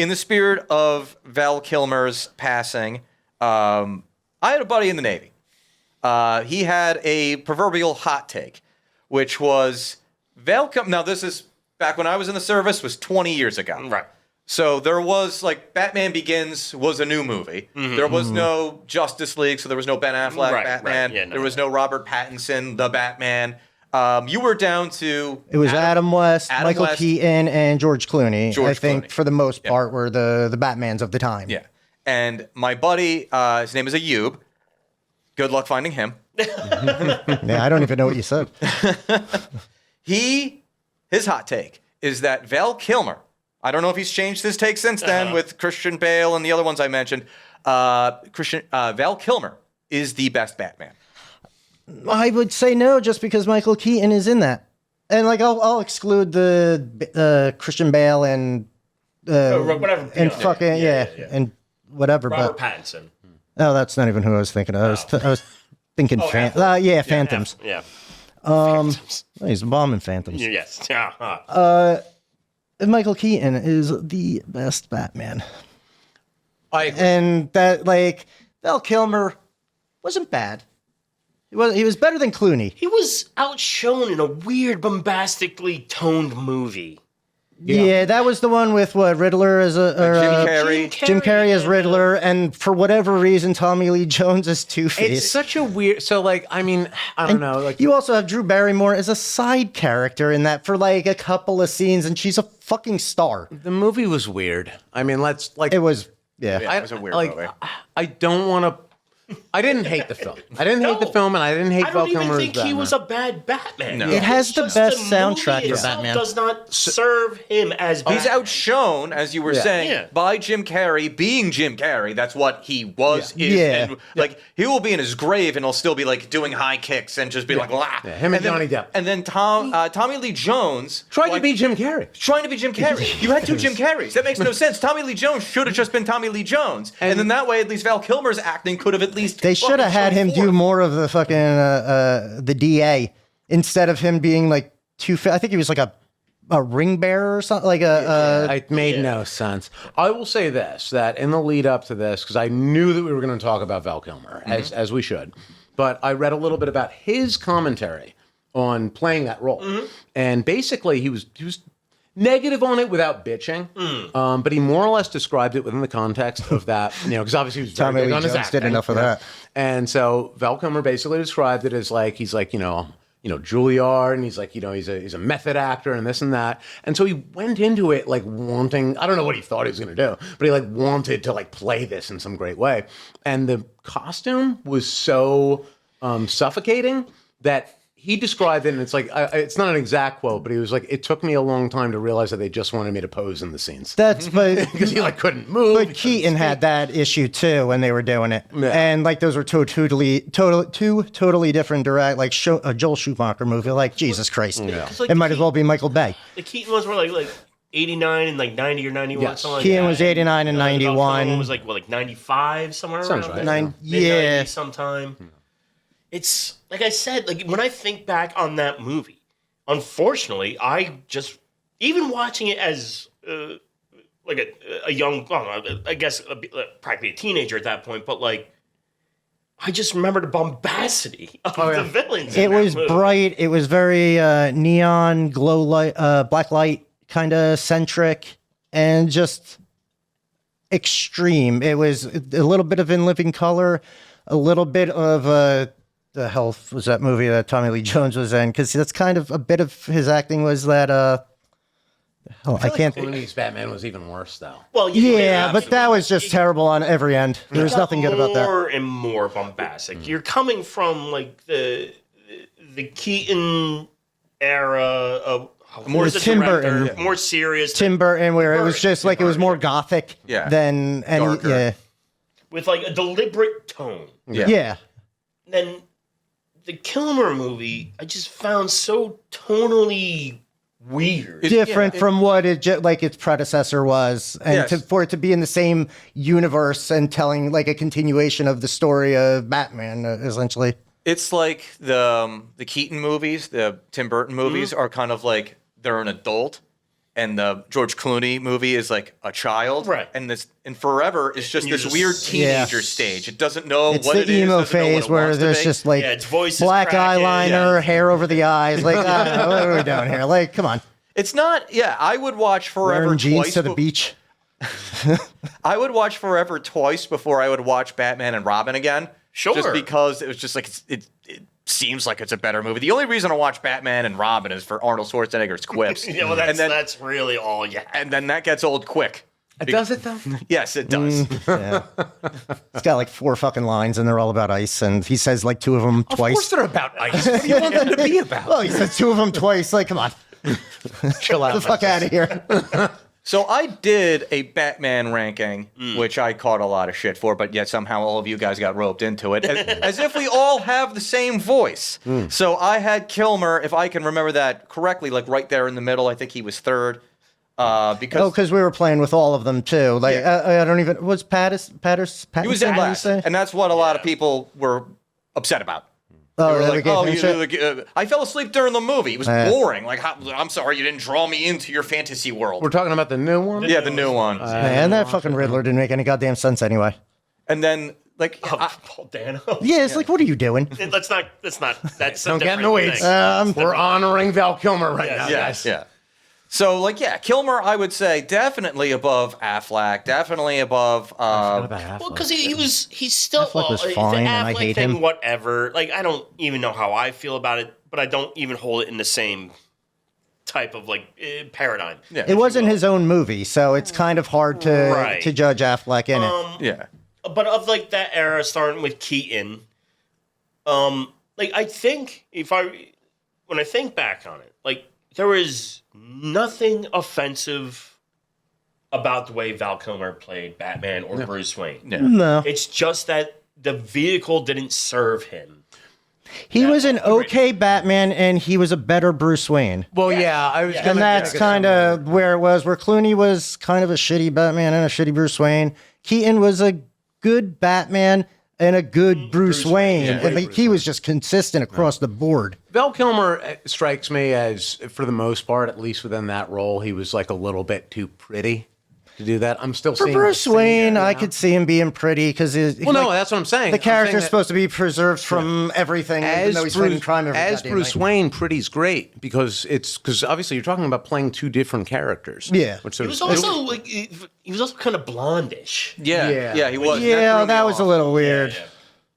in the spirit of Val Kilmer's passing, I had a buddy in the Navy. He had a proverbial hot take, which was Val Kilmer. Now, this is back when I was in the service, was 20 years ago. Right. So there was, like, Batman Begins was a new movie. Mm-hmm. There was no Justice League, so there was no Ben Affleck Batman. Right. Yeah, there was no Robert Pattinson, the Batman. You were down to... It was Adam West, Michael Keaton, and George Clooney. I think, for the most part, were the Batmans of the time. Yeah. And my buddy, his name is Ayub. Good luck finding him. Yeah, I don't even know what you said. His hot take is that Val Kilmer... I don't know if he's changed his take since then with Christian Bale and the other ones I mentioned. Val Kilmer is the best Batman. I would say no, just because Michael Keaton is in that, and like I'll exclude the Christian Bale and whatever and fucking and whatever. Robert Pattinson. No, that's not even who I was thinking of. I was thinking Phantoms. Yeah. Phantoms. He's a bomb in Phantoms. Yes. Michael Keaton is the best Batman. I agree. And that, like, Val Kilmer wasn't bad. He was better than Clooney. He was outshone in a weird, bombastically toned movie. Yeah, that was the one with Riddler as Jim Carrey. Jim Carrey as Riddler, and for whatever reason, Tommy Lee Jones as Two-Face. It's such a weird. So, like, I mean, I don't know. Like, you also have Drew Barrymore as a side character in that for like a couple of scenes, and she's a fucking star. the movie was weird. I mean, let's like. It was, It was a weird movie. I don't want to. I didn't hate the film. I didn't hate the film, and I didn't hate Val Kilmer. I don't even think he was a bad Batman. No. It has the Just best movie soundtrack for itself Batman. Does not serve him as Batman. He's outshone, as you were saying, by Jim Carrey being Jim Carrey. That's what he was. And, like, he will be in his grave and he'll still be, like, doing high kicks and just be like, "Lah." Yeah, him and Johnny Depp. And then Tommy Lee Jones... Tried to be Jim Carrey. Trying to be Jim Carrey. You had two Jim Carreys. That makes no sense. Tommy Lee Jones should have just been Tommy Lee Jones. And then that way, at least Val Kilmer's acting could have at least... They should have had him do more of the fucking the DA instead of him being like I think he was like a ring bearer or something, like It made no sense. I will say this, that in the lead up to this, because I knew that we were going to talk about Val Kilmer, as we should, but I read a little bit about his commentary on playing that role. And basically he was negative on it without bitching, but he more or less described it within the context of that, because obviously he was very big on his acting. Did enough of that. And so Val Kilmer basically described it as like, he's like, Juilliard, and he's like, he's a method actor and this and that. And so he went into it like wanting, I don't know what he thought he was going to do, but he like wanted to like play this in some great way. And the costume was so suffocating that he described it, and it's like, it's not an exact quote, but he was like, it took me a long time to realize that they just wanted me to pose in the scenes. Because he like couldn't move. But Keaton had that issue too when they were doing it. Yeah. And like those were two totally different direct, like a Joel Schumacher movie. Like, Jesus Christ. Yeah. Like, it might as well be Michael Bay. The Keaton ones were like 89 and like 90 or 91. Yes. Keaton was 89 and 91. One was like 95, somewhere Sounds around right. there. Mid-90s sometime. It's, like I said, like when I think back on that movie, unfortunately, I just, even watching it as like a young, I guess practically a teenager at that point, but like, I just remember the bombacity of the villains. It was bright. It was very neon, glow light, black light kind of centric, and just extreme. It was a little bit of In Living Color, a little bit of the hell was that movie that Tommy Lee Jones was in? Because that's kind of a bit of his acting was that. I can't. Clooney's Batman was even worse, though. Well, but that was just terrible on every end. There's nothing good about that. More and more bombastic. You're coming from like the Keaton era of more Tim Burton, more serious. Tim Burton, where it was just like it was more gothic than any, with like a deliberate tone. Yeah. Then the Kilmer movie, I just found so tonally weird, different from what its predecessor was, and for it to be in the same universe and telling like a continuation of the story of Batman, essentially. It's like the Keaton movies, the Tim Burton movies are kind of like they're an adult, and the George Clooney movie is like a child, Right. And Forever is just you're this just- weird teenager stage. It doesn't know It's what the it is. emo doesn't know what phase it where wants to there's be. just like Yeah, its voice is black cracking. eyeliner, hair over the eyes. Like, I don't know, what are we doing here? Like, come on. It's not. Yeah, I would watch Forever Wearing jeans twice to the be- beach. I would watch Forever twice before I would watch Batman and Robin again. Sure. Just because it was just like it seems like it's a better movie. The only reason I watch Batman and Robin is for Arnold Schwarzenegger's quips. Yeah, well, that's really all you have. And then that gets old quick. Does it though? Yes, it does. Yeah. It's got like 4 fucking lines, and they're all about ice. And he says like 2 of them Of twice. course they're about ice. What do you want them to be about? Well, he says 2 of them twice. Like, come on, Chill out. get the fuck out of here. So I did a Batman ranking, which I caught a lot of shit for, but yet somehow all of you guys got roped into it, as if we all have the same voice. So I had Kilmer, if I can remember that correctly, like right there in the middle. I think he was third. Because we were playing with all of them too. Like, I don't even was Patterson. he was in last, say? and that's what a lot of people were upset about. They Oh, were they like, gave "Oh, him shit? I fell asleep during the movie. It was boring. Like, I'm sorry, you didn't draw me into your fantasy world." We're talking about the new one? Yeah, the new one. Man, that fucking Riddler didn't make any goddamn sense anyway. And then, like, Paul Dano. Yeah, it's like, what are you doing? That's Don't get in the weeds. thing. We're honoring Val Kilmer right now, guys. yeah. So, like, yeah, Kilmer, I would say definitely above Affleck, definitely above. Well, because he's still Affleck was the fine, and I Affleck hate thing, him. whatever. Like, I don't even know how I feel about it, but I don't even hold it in the same type of like paradigm. Yeah. It wasn't his own movie, so it's kind of hard Right. to judge Affleck in it. Yeah. But of like that era, starting with Keaton, like I think when I think back on it, like there was nothing offensive about the way Val Kilmer played Batman or Bruce Wayne. Yeah. No, It's just that the vehicle didn't serve him. he was an okay Batman, and he was a better Bruce Wayne. Well, yeah, I was And that's kind of where it was, where Clooney was kind of a shitty Batman and a shitty Bruce Wayne. Keaton was a good Batman and a good Bruce Wayne. Yeah. And he was just consistent across the board. Val Kilmer strikes me as, for the most part, at least within that role, he was like a little bit too pretty to do that. I'm still For seeing Bruce the same Wayne, guy, I you know? could see him being pretty because Well, no, that's what I'm saying. the I'm saying character's that supposed to be preserved from everything, even though he's fighting crime every as goddamn Bruce night. Wayne, pretty's great because obviously you're talking about playing 2 different characters. Yeah. Which He was also like he was also kind of blondish. Yeah, he was. Yeah, threw me that was a off. little weird. Yeah.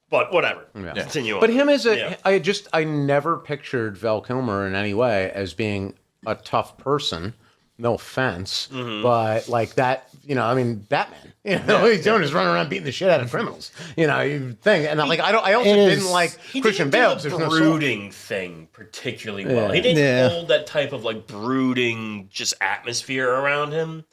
But whatever. Continue on. But him as Yeah. I never pictured Val Kilmer in any way as being a tough person. No offense, but like that, I mean, Batman. All he's doing is running around beating the shit out of criminals. You think, and like I also didn't like He Christian didn't Bale. do There's the no soul. brooding thing particularly well. He didn't Yeah. hold that type of like brooding just atmosphere around him.